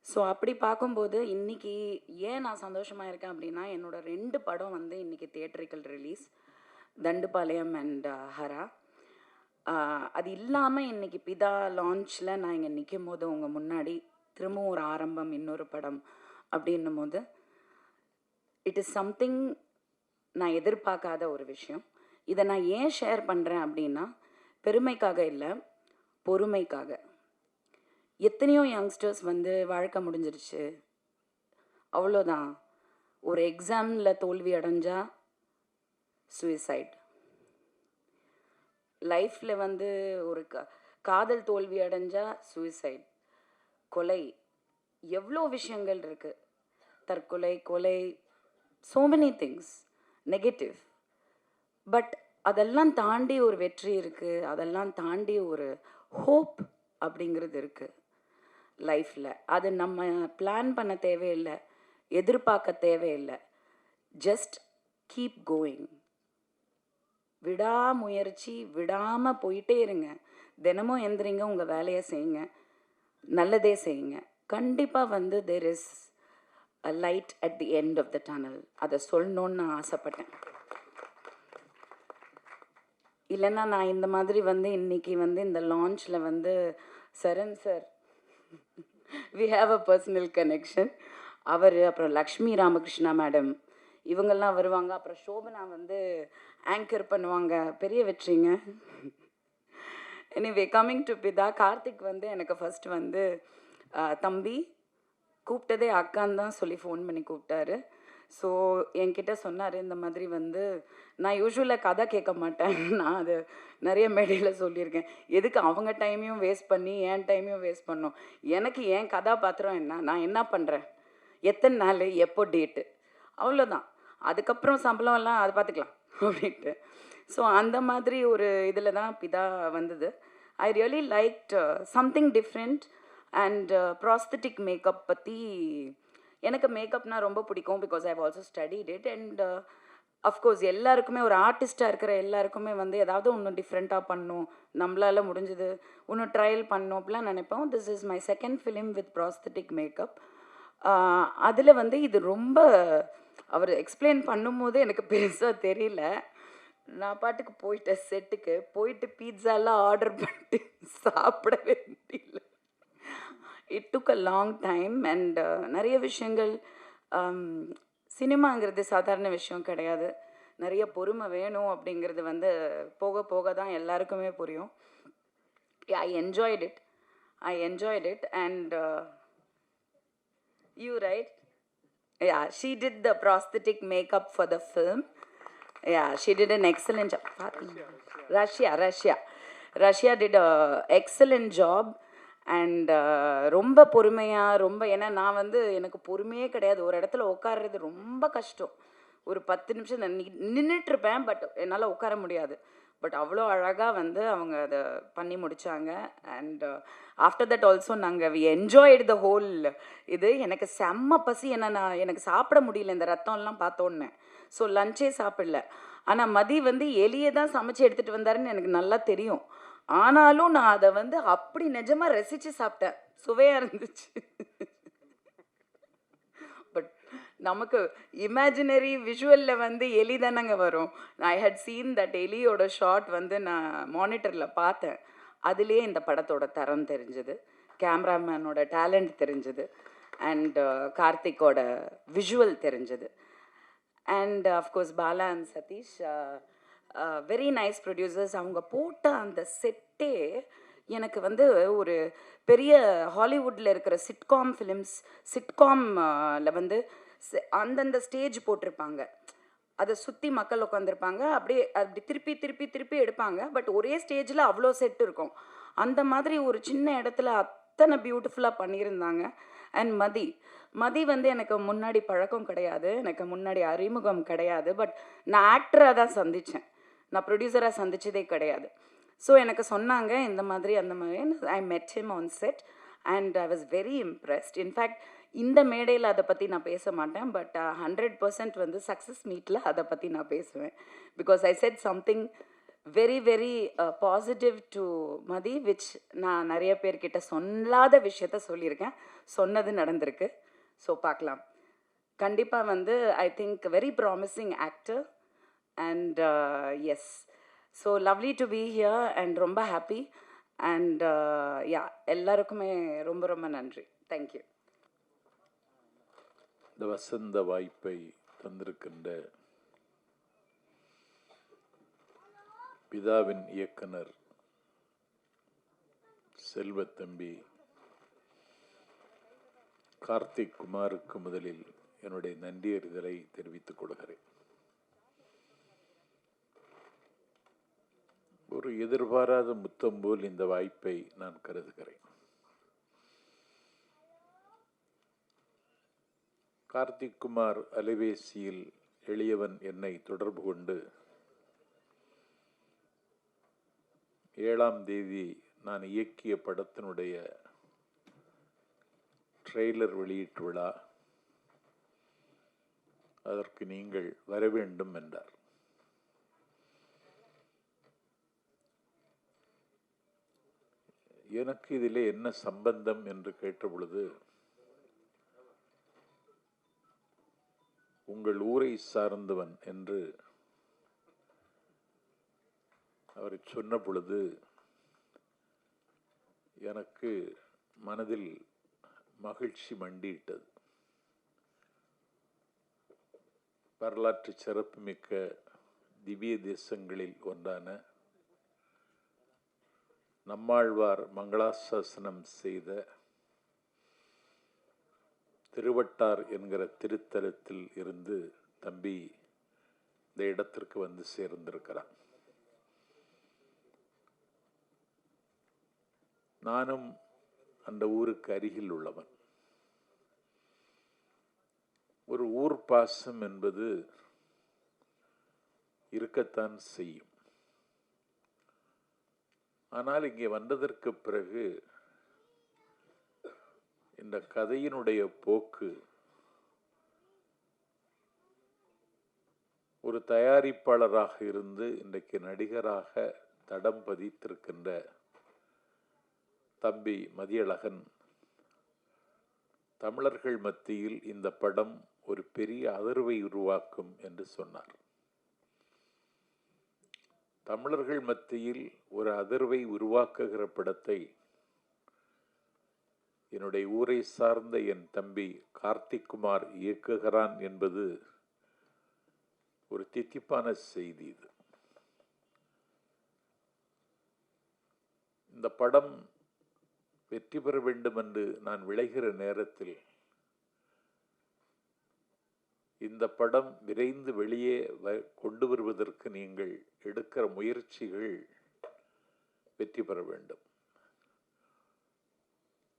ஸோ அப்படி பார்க்கும்போது இன்றைக்கி ஏன் நான் சந்தோஷமாக இருக்கேன் அப்படின்னா, என்னோடய 2 படம் வந்து இன்றைக்கி theatrical release, Thandupalayam and Hara. அது இல்லாமல் இன்றைக்கி பிதா லான்ச்சில் நான் இங்கே நிற்கும் போது உங்கள் முன்னாடி திரும்பவும் ஒரு ஆரம்பம், இன்னொரு படம் அப்படின்னும் போது இட் இஸ் சம்திங் நான் எதிர்பார்க்காத ஒரு விஷயம். இதை நான் ஏன் ஷேர் பண்ணுறேன் அப்படின்னா, பெருமைக்காக இல்லை, பொறுமைக்காக. எத்தனையோ யங்ஸ்டர்ஸ் வந்து வாழ்க்கை முடிஞ்சிருச்சு, அவ்வளோதான், ஒரு எக்ஸாமில் தோல்வி அடைஞ்சா சூசைட், லைஃப்பில் வந்து ஒரு காதல் தோல்வி அடைஞ்சா சூசைட், கொலை, எவ்வளோ விஷயங்கள் இருக்குது, தற்கொலை, கொலை, so many things negative. But அதெல்லாம் தாண்டி ஒரு வெற்றி இருக்குது, அதெல்லாம் தாண்டி ஒரு ஹோப் அப்படிங்கிறது இருக்குது லைஃப்பில். அது நம்ம பிளான் பண்ண தேவையில்லை, எதிர்பார்க்க தேவையில்லை, ஜஸ்ட் கீப் கோயிங். விடாமுயற்சி, விடாமல் போயிட்டே இருங்க. தினமும் எந்திரிங்க, உங்கள் வேலையை செய்யுங்க, நல்லதே செய்யுங்க. கண்டிப்பாக வந்து there is a light at the end of the tunnel. அதை சொல்லணுன்னு நான் ஆசைப்பட்டேன். இல்லைன்னா நான் இந்த மாதிரி வந்து இன்றைக்கி வந்து இந்த லான்ச்சில் வந்து Charan sir, we have a personal connection, அவர், அப்புறம் லக்ஷ்மி ராமகிருஷ்ணா மேடம், இவங்கெல்லாம் வருவாங்க, அப்புறம் சோபனா வந்து ஆங்கர் பண்ணுவாங்க. பெரிய வெற்றிங்க. எனிவே கம்மிங் டு பிதா, கார்த்திக் வந்து எனக்கு ஃபஸ்ட்டு வந்து தம்பி கூப்பிட்டதே அக்கான்னு தான் சொல்லி ஃபோன் பண்ணி கூப்பிட்டாரு. ஸோ என்கிட்ட சொன்னார், இந்த மாதிரி வந்து நான் யூஸ்வலாக கதை கேட்க மாட்டேன், நான் அது நிறைய மேடையில் சொல்லியிருக்கேன், எதுக்கு அவங்க டைமையும் வேஸ்ட் பண்ணி என் டைமையும் வேஸ்ட் பண்ணோம், எனக்கு என் கதாபாத்திரம் என்ன, நான் என்ன பண்ணுறேன், எத்தனை நாள், எப்போ டேட்டு, அவ்வளோதான், அதுக்கப்புறம் சம்பளம் எல்லாம் அது பார்த்துக்கலாம் அப்படின்ட்டு. ஸோ அந்த மாதிரி ஒரு இதில் தான் பிதா வந்தது. I really liked something different. And prosthetic makeup பற்றி, எனக்கு மேக்கப்னால் ரொம்ப பிடிக்கும், because I have also studied it. And of course எல்லாருக்குமே, ஒரு ஆர்டிஸ்ட்டாக இருக்கிற எல்லாருக்குமே வந்து ஏதாவது ஒன்று டிஃப்ரெண்ட்டாக பண்ணணும், நம்மளால் முடிஞ்சது ஒன்று ட்ரையல் பண்ணணும் அப்படிலாம் நினைப்போம். This is my second film with prosthetic makeup. அதில் வந்து இது ரொம்ப அவர் எக்ஸ்பிளைன் பண்ணும்போது எனக்கு பெருசாக தெரியல. நான் பாட்டுக்கு போயிட்டேன், செட்டுக்கு போயிட்டு பீட்சாலாம் ஆர்டர் பண்ணிட்டு சாப்பிடவே முடியல. It took a long time. And நிறைய விஷயங்கள், சினிமாங்கிறது சாதாரண விஷயம் கிடையாது, நிறைய பொறுமை வேணும் அப்படிங்கிறது வந்து போக போக தான் எல்லாருக்குமே புரியும். I enjoyed it. And you right? Yeah, she did the prosthetic makeup for the film. Yeah, she did an excellent job. Russia did a excellent job. And ரொம்ப பொறுமையாக, ரொம்ப, ஏன்னா நான் வந்து எனக்கு பொறுமையே கிடையாது, ஒரு இடத்துல உட்கார்றது ரொம்ப கஷ்டம். ஒரு 10 நிமிஷம் நின்றுட்டுருப்பேன், பட் என்னால் உட்கார முடியாது. பட் அவ்வளோ அழகாக வந்து அவங்க அதை பண்ணி முடித்தாங்க. அண்ட் ஆஃப்டர் தட் ஆல்சோ நாங்கள் வி என்ஜாய்டு த ஹோல் இது. எனக்கு செம்ம பசி, எனக்கு சாப்பிட முடியல இந்த ரத்தம்லாம் பார்த்தோன்னே. ஸோ லஞ்சே சாப்பிடல. ஆனால் மதி வந்து எலியை தான் சமைச்சு எடுத்துகிட்டு வந்தாருன்னு எனக்கு நல்லா தெரியும். ஆனாலும் நான் அதை வந்து அப்படி நிஜமாக ரசித்து சாப்பிட்டேன், சுவையாக இருந்துச்சு. பட் நமக்கு இமேஜினரி விஷுவலில் வந்து எலி தானங்க வரும். ஐ ஹட் சீன் தட் எலியோட ஷாட் வந்து நான் மானிட்டரில் பார்த்தேன். அதுலேயே இந்த படத்தோட தரம் தெரிஞ்சுது, கேமராமேனோட டேலண்ட் தெரிஞ்சுது, அண்ட் கார்த்திக்கோட விஷுவல் தெரிஞ்சுது. And of course Bala and Sathish, very nice producers. அவங்க போட்ட அந்த செட்டே எனக்கு வந்து ஒரு பெரிய ஹாலிவுட்டில் இருக்கிற சிட்காமில் வந்து அந்தந்த ஸ்டேஜ் போட்டிருப்பாங்க. அதை சுற்றி மக்கள் உட்காந்துருப்பாங்க. அப்படியே அப்படி திருப்பி திருப்பி திருப்பி எடுப்பாங்க. பட் ஒரே ஸ்டேஜில் அவ்வளோ செட் இருக்கும். அந்த மாதிரி ஒரு சின்ன இடத்துல அத்தனை பியூட்டிஃபுல்லாக பண்ணியிருந்தாங்க. அண்ட் மதி வந்து எனக்கு முன்னாடி பழக்கம் கிடையாது, எனக்கு முன்னாடி அறிமுகம் கிடையாது. பட் நான் ஆக்டராக தான் சந்தித்தேன், நான் ப்ரொடியூசராக சந்தித்ததே கிடையாது. ஸோ எனக்கு சொன்னாங்க இந்த மாதிரி அந்த மாதிரி. I met him on set and I was very impressed. In fact இந்த மேடையில் அதை பற்றி நான் பேச மாட்டேன், பட் 100% வந்து சக்ஸஸ் மீட்டில் அதை பற்றி நான் பேசுவேன். Because I set something very very positive to Mathi, which நான் நிறைய பேர்கிட்ட சொல்லாத விஷயத்த சொல்லியிருக்கேன், சொன்னது நடந்திருக்கு. ஸோ பார்க்கலாம். கண்டிப்பாக வந்து I think very promising actor and yes, so lovely to be here and ரொம்ப ஹாப்பி அண்ட் யா, எல்லாருக்குமே ரொம்ப ரொம்ப நன்றி. தேங்க்யூ. இந்த வசந்த வாய்ப்பை தந்திருக்கின்ற பிதாவின் இயக்குனர் செல்வத்தம்பி கார்த்திக் குமாருக்கு முதலில் என்னுடைய நன்றியறிதலை தெரிவித்துக் கொள்கிறேன். ஒரு எதிர்பாராத முத்தம் போல் இந்த வாய்ப்பை நான் கருதுகிறேன். கார்த்திக் குமார் அலைபேசியில் எளியவன் என்னை தொடர்பு கொண்டு 7ஆம் தேதி நான் இயக்கிய படத்தினுடைய ட்ரெய்லர் வெளியீட்டு விழா, அதற்கு நீங்கள் வர வேண்டும் என்றார். எனக்கு இதிலே என்ன சம்பந்தம் என்று கேட்டபொழுது, உங்கள் ஊரை சார்ந்தவன் என்று அவர் சொன்ன பொழுது எனக்கு மனதில் மகிழ்ச்சி மண்டியிட்டது. வரலாற்று சிறப்புமிக்க திவ்ய தேசங்களில் ஒன்றான நம்மாழ்வார் மங்களாசாசனம் செய்த திருவட்டார் என்கிற திருத்தலத்தில் இருந்து தம்பி இந்த இடத்திற்கு வந்து சேர்ந்திருக்கிறான். நானும் அந்த ஊருக்கு அருகில் உள்ளவன். ஒரு ஊர் பாசம் என்பது இருக்கத்தான் செய்யும். ஆனால் இங்கே வந்ததற்கு பிறகு இந்த கதையினுடைய போக்கு ஒரு தயாரிப்பாளராக இருந்து இன்றைக்கு நடிகராக தடம் பதித்திருக்கின்ற தம்பி மதியழகன் தமிழர்கள் மத்தியில் இந்த படம் ஒரு பெரிய அதிர்வை உருவாக்கும் என்று சொன்னார். தமிழர்கள் மத்தியில் ஒரு அதிர்வை உருவாக்குகிற படத்தை என்னுடைய ஊரை சார்ந்த என் தம்பி கார்த்திக் குமார் இயக்குகிறான் என்பது ஒரு தித்திப்பான செய்தி. இது இந்த படம் வெற்றி பெற வேண்டும் என்று நான் விளைகிற நேரத்தில் இந்த படம் விரைந்து வெளியே கொண்டு வருவதற்கு நீங்கள் எடுக்கிற முயற்சிகள் வெற்றி பெற வேண்டும்.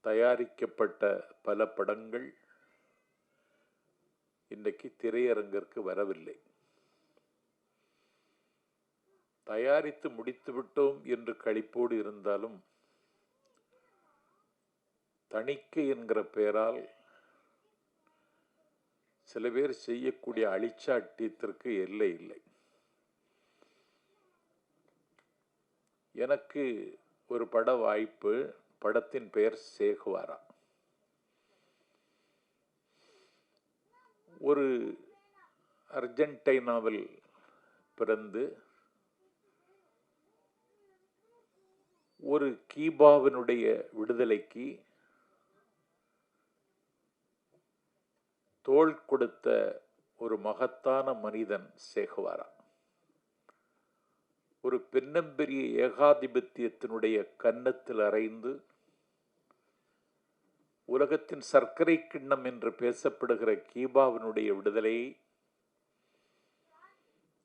தயாரிக்கப்பட்ட பல படங்கள் இன்றைக்கு திரையரங்கிற்கு வரவில்லை. தயாரித்து முடித்து விட்டோம் என்று களிப்போடு இருந்தாலும் தணிக்கை என்கிற பெயரால் சில பேர் செய்யக்கூடிய அழிச்சாட்டியத்திற்கு எல்லை இல்லை. எனக்கு ஒரு பட வாய்ப்பு, படத்தின் பெயர் சேகுவாரா. ஒரு அர்ஜென்டினாவில் பிறந்து ஒரு கீபாவினுடைய விடுதலைக்கு தோள் கொடுத்த ஒரு மகத்தான மனிதன் சேகுவாரா. ஒரு பெரிய ஏகாதிபத்தியத்தினுடைய கன்னத்தில் அறைந்து உலகத்தின் சர்க்கரை கிண்ணம் என்று பேசப்படுகிற கியூபாவினுடைய விடுதலையை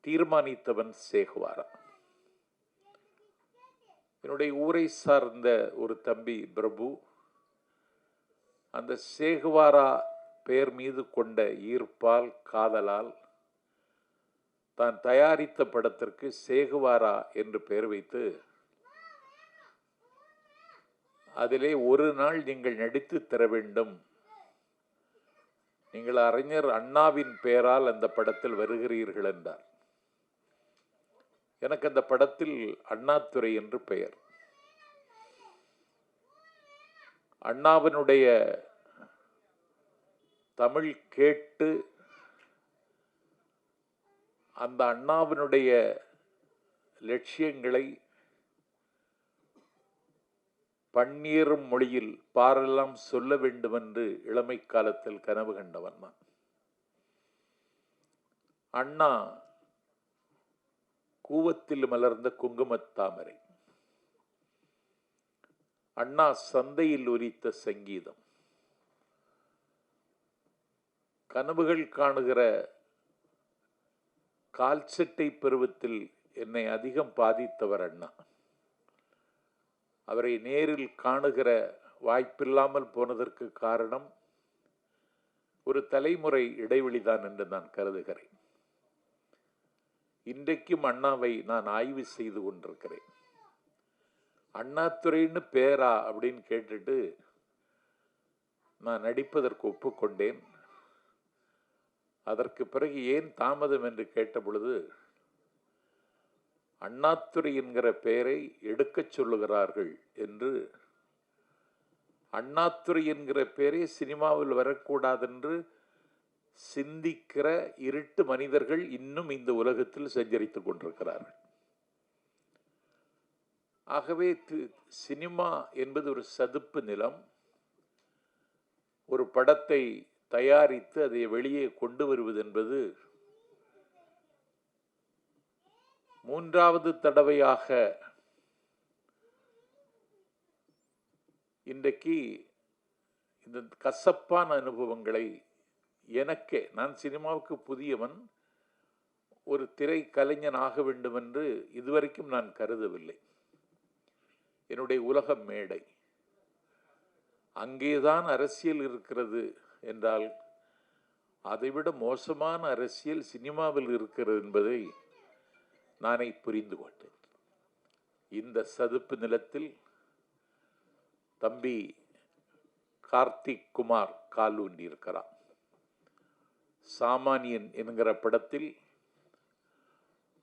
தீர்மானித்தவன் சேகுவாரா. என்னுடைய ஊரை சார்ந்த ஒரு தம்பி பிரபு அந்த சேகுவாரா பெயர் மீது கொண்ட ஈர்ப்பால் காதலால் தான் தயாரித்த படத்திற்கு சேகுவாரா என்று பெயர் வைத்து அதிலே ஒரு நாள் நீங்கள் நடித்து தர வேண்டும், நீங்கள் அறிஞர் அண்ணாவின் பெயரால் அந்த படத்தில் வருகிறீர்கள் என்றார். எனக்கு அந்த படத்தில் அண்ணாதுரை என்று பெயர். அண்ணாவினுடைய தமிழ் கேட்டு அந்த அண்ணாவினுடைய லட்சியங்களை பன்னீரும் மொழியில் பாரெல்லாம் சொல்ல வேண்டும் என்று இளமை காலத்தில் கனவு கண்டவன் நான். அண்ணா கூவத்தில் மலர்ந்த குங்குமத்தாமரை, அண்ணா சந்தையில் உரித்த சங்கீதம், கனவுகள் காணுகிற கால்சட்டை பருவத்தில் என்னை அதிகம் பாதித்தவர் அண்ணா. அவரை நேரில் காணுகிற வாய்ப்பில்லாமல் போனதற்கு காரணம் ஒரு தலைமுறை இடைவெளிதான் என்று நான் கருதுகிறேன். இன்றைக்கும் அண்ணாவை நான் ஆய்வு செய்து கொண்டிருக்கிறேன். அண்ணாதுரைன்னு பேரா அப்படின்னு கேட்டுட்டு நான் நடிப்பதற்கு ஒப்புக்கொண்டேன். அதற்கு பிறகு ஏன் தாமதம் என்று கேட்ட பொழுது, அண்ணாதுரை என்கிற பெயரை எடுக்கச் சொல்லுகிறார்கள் என்று, அண்ணாதுரை என்கிற பெயரே சினிமாவில் வரக்கூடாது என்று சிந்திக்கிற இருட்டு மனிதர்கள் இன்னும் இந்த உலகத்தில் சஞ்சரித்துக் கொண்டிருக்கிறார்கள். ஆகவே சினிமா என்பது ஒரு சதுப்பு நிலம். ஒரு படத்தை தயாரித்து அதை வெளியே கொண்டு வருவது என்பது மூன்றாவது தடவையாக இன்றைக்கு இந்த கசப்பான அனுபவங்களை எனக்கே, நான் சினிமாவுக்கு புதியவன், ஒரு திரை கலைஞன் ஆக வேண்டும் என்று இதுவரைக்கும் நான் கருதவில்லை. என்னுடைய உலகம் மேடை, அங்கேதான் அரசியல் இருக்கிறது என்றால் அதைவிட மோசமான அரசியல் சினிமாவில் இருக்கிறது என்பதை நானே புரிந்து கொண்டேன். இந்த சதுப்பு நிலத்தில் தம்பி கார்த்திக் குமார் கால் ஊன்றி இருக்கிறான். சாமானியன் என்கிற படத்தில்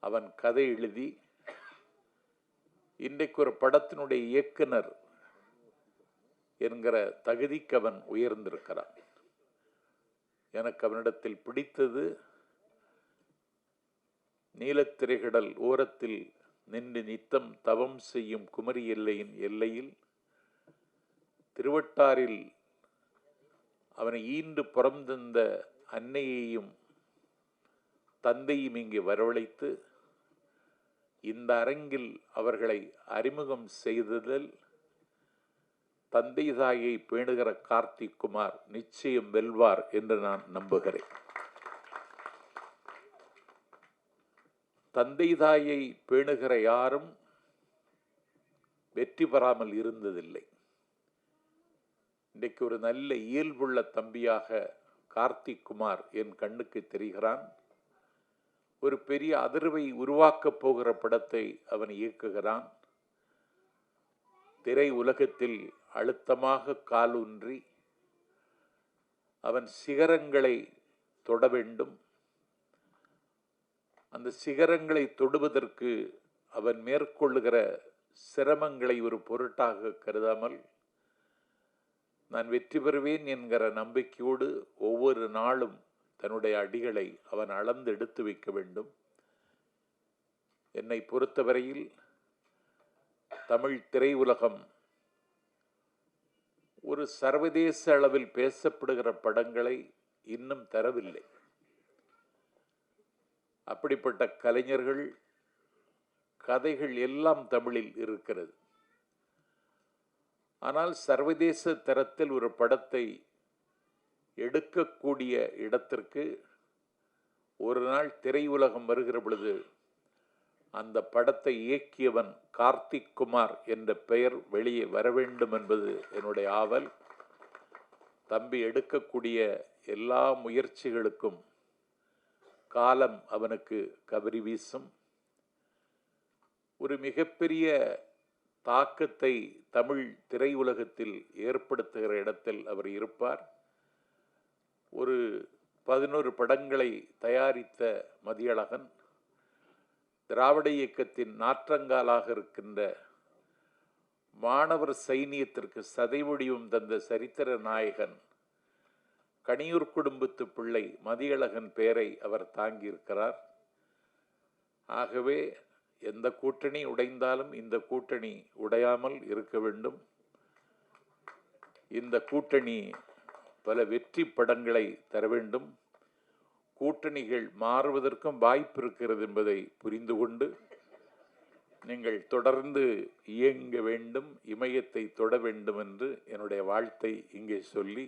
அவன் கதை எழுதி இன்றைக்கு ஒரு படத்தினுடைய இயக்குனர் என்கிற தகுதிக்கு அவன் உயர்ந்திருக்கிறான். எனக்கு அவனிடத்தில் பிடித்தது, நீலத்திரைகடல் ஓரத்தில் நின்று நித்தம் தவம் செய்யும் குமரி எல்லையின் எல்லையில் திருவட்டாரில் அவனை ஈண்டு புறந்தந்த அன்னையையும் தந்தையும் இங்கே வரவழைத்து இந்த அரங்கில் அவர்களை அறிமுகம் செய்ததில் தந்தை தாயை பேணுகிற கார்த்திக் குமார் நிச்சயம் வெல்வார் என்று நான் நம்புகிறேன். தந்தை தாயை பேணுகிற யாரும் வெற்றி பெறாமல் இருந்ததில்லை. இன்றைக்கு ஒரு நல்ல இயல்புள்ள தம்பியாக கார்த்திக் குமார் என் கண்ணுக்கு தெரிகிறான். ஒரு பெரிய அதிர்வை உருவாக்கப் போகிற படத்தை அவன் இயக்குகிறான். திரை உலகத்தில் அழுத்தமாக காலூன்றி அவன் சிகரங்களை தொட வேண்டும். அந்த சிகரங்களை தொடுவதற்கு அவன் மேற்கொள்ளுகிற சிரமங்களை ஒரு பொருட்டாக கருதாமல் நான் வெற்றி பெறுவேன் என்கிற நம்பிக்கையோடு ஒவ்வொரு நாளும் தன்னுடைய அடிகளை அவன் அளந்து எடுத்து வைக்க வேண்டும். என்னை பொறுத்தவரையில் தமிழ் திரையுலகம் ஒரு சர்வதேச அளவில் பேசப்படுகிற படங்களை இன்னும் தரவில்லை. அப்படிப்பட்ட கலைஞர்கள் கதைகள் எல்லாம் தமிழில் இருக்கிறது. ஆனால் சர்வதேச தரத்தில் ஒரு படத்தை எடுக்கக்கூடிய இடத்திற்கு ஒரு நாள் திரையுலகம் வருகிற பொழுது அந்த படத்தை இயக்கியவன் கார்த்திக் குமார் என்ற பெயர் வெளியே வர வேண்டும் என்பது என்னுடைய ஆவல். தம்பி எடுக்கக்கூடிய எல்லா முயற்சிகளுக்கும் காலம் அவனுக்கு கபரி வீசும். ஒரு மிகப்பெரிய தாக்கத்தை தமிழ் திரையுலகத்தில் ஏற்படுத்துகிற இடத்தில் அவர் இருப்பார். ஒரு 11 படங்களை தயாரித்த மதியழகன் திராவிட இயக்கத்தின் நாற்றங்காலாக இருக்கின்ற மாணவர் சைனியத்திற்கு சதைவடிவம் தந்த சரித்திர நாயகன் கனியூர் குடும்பத்து பிள்ளை மதியழகன் பெயரை அவர் தாங்கியிருக்கிறார். ஆகவே எந்த கூட்டணி உடைந்தாலும் இந்த கூட்டணி உடையாமல் இருக்க வேண்டும். இந்த கூட்டணி பல வெற்றி படங்களை தர வேண்டும். கூட்டணிகள் மாறுவதற்கும் வாய்ப்பு இருக்கிறது என்பதை புரிந்து கொண்டு நீங்கள் தொடர்ந்து இயங்க வேண்டும், இமயத்தை தொட வேண்டும் என்று என்னுடைய வாழ்த்தை இங்கே சொல்லி,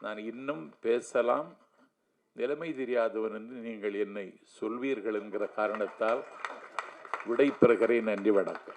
நான் இன்னும் பேசலாம், நிலைமை தெரியாதவன் என்று நீங்கள் என்னை சொல்வீர்கள் என்கிற காரணத்தால் விடை பெறுகிறேன். நன்றி, வணக்கம்.